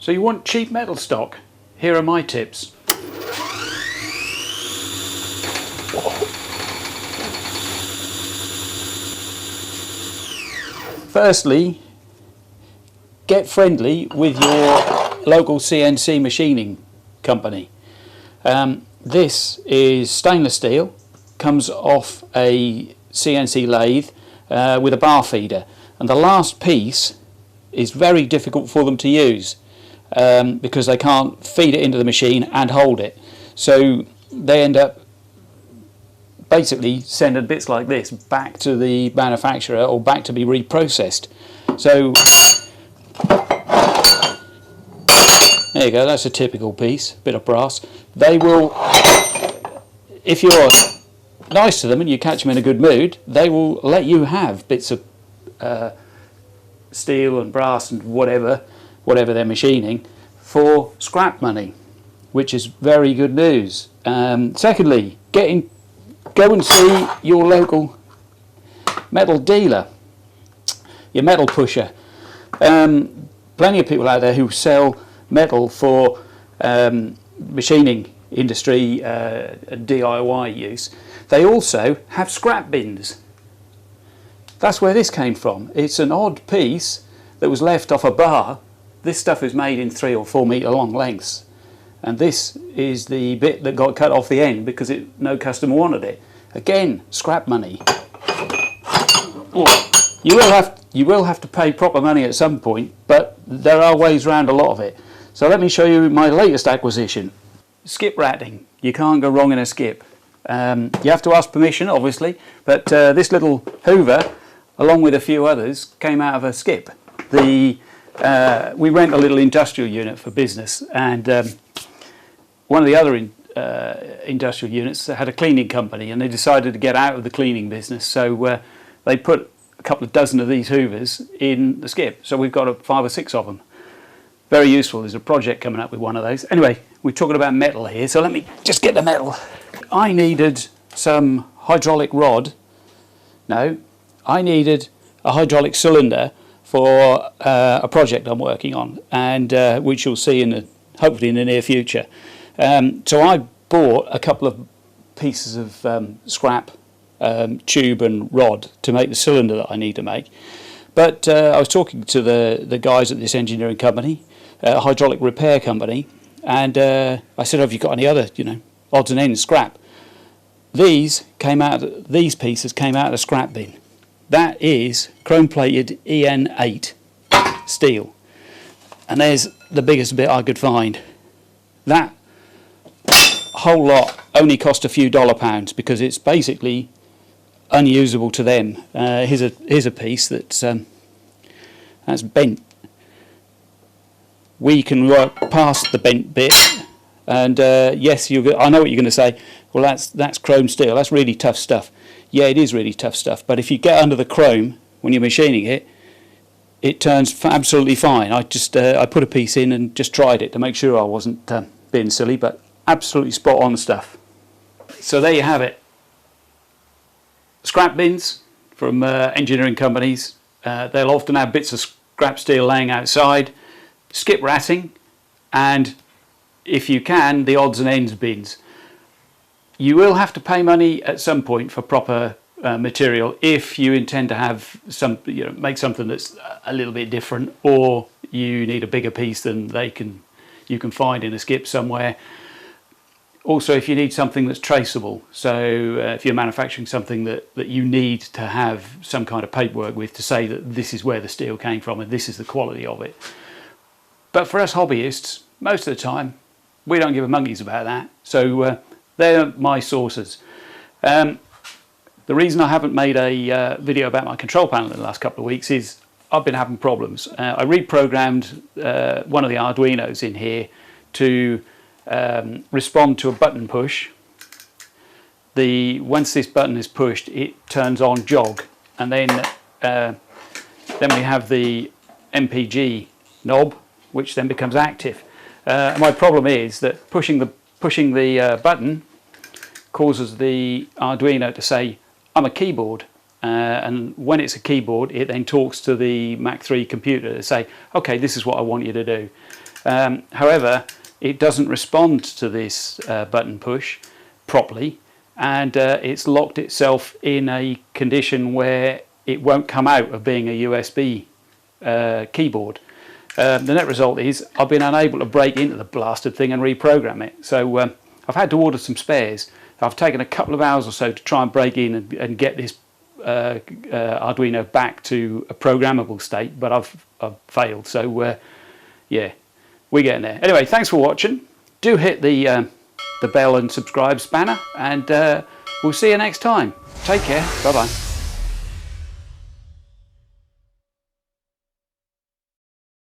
So you want cheap metal stock? Here are my tips. Firstly, get friendly with your local CNC machining company. This is stainless steel, comes off a CNC lathe with a bar feeder, and the last piece is very difficult for them to use because they can't feed it into the machine and hold it. So they end up basically sending bits like this back to the manufacturer or back to be reprocessed. So there you go, that's a typical piece, bit of brass. They will, if you're nice to them and you catch them in a good mood, they will let you have bits of steel and brass and whatever they're machining for scrap money, which is very good news. Secondly, go and see your local metal dealer, your metal pusher. Plenty of people out there who sell metal for machining industry, DIY use. They also have scrap bins. That's where this came from. It's an odd piece that was left off a bar. This stuff is made in 3 or 4 metre long lengths, and this is the bit that got cut off the end because no customer wanted it. Again, scrap money. You will have to pay proper money at some point, but there are ways around a lot of it. So let me show you my latest acquisition. Skip ratting. You can't go wrong in a skip. You have to ask permission, obviously, but this little hoover, along with a few others, came out of a skip. We rent a little industrial unit for business, and one of the other industrial units had a cleaning company, and they decided to get out of the cleaning business, so they put a couple of dozen of these hoovers in the skip. So we've got 5 or 6 of them. Very useful. There's a project coming up with one of those. Anyway, we're talking about metal here, so let me just get the metal. I needed some hydraulic rod. No, I needed a hydraulic cylinder for a project I'm working on, and which you'll see hopefully in the near future. So I bought a couple of pieces of scrap tube and rod to make the cylinder that I need to make. But I was talking to the guys at this engineering company, a hydraulic repair company, and I said, have you got any other, odds and ends, scrap? These pieces came out of the scrap bin. That is chrome-plated EN8 steel, and there's the biggest bit I could find. That whole lot only cost a few £pounds because it's basically unusable to them. Here's a piece that's bent. We can work past the bent bit, and yes, I know what you're going to say. Well, that's chrome steel. That's really tough stuff. Yeah, it is really tough stuff. But if you get under the chrome when you're machining it, it turns absolutely fine. I put a piece in and just tried it to make sure I wasn't being silly, but absolutely spot on stuff. So there you have it. Scrap bins from engineering companies. They'll often have bits of scrap steel laying outside. Skip ratting, and if you can, the odds and ends bins. You will have to pay money at some point for proper material if you intend to have make something that's a little bit different, or you need a bigger piece than you can find in a skip somewhere. Also, if you need something that's traceable, so if you're manufacturing something that you need to have some kind of paperwork with to say that this is where the steel came from and this is the quality of it. But for us hobbyists, most of the time, we don't give a monkeys about that. So they're my sources. The reason I haven't made a video about my control panel in the last couple of weeks is I've been having problems. I reprogrammed one of the Arduinos in here to respond to a button push. Once this button is pushed, it turns on jog, and then we have the MPG knob, which then becomes active. My problem is that pushing the button causes the Arduino to say, I'm a keyboard, and when it's a keyboard, it then talks to the Mach 3 computer to say, okay, this is what I want you to do. However, it doesn't respond to this button push properly, and it's locked itself in a condition where it won't come out of being a USB keyboard. The net result is I've been unable to break into the blasted thing and reprogram it. So I've had to order some spares. I've taken a couple of hours or so to try and break in and get this Arduino back to a programmable state, but I've failed. So yeah, we're getting there. Anyway, thanks for watching. Do hit the bell and subscribe banner, and we'll see you next time. Take care. Bye bye.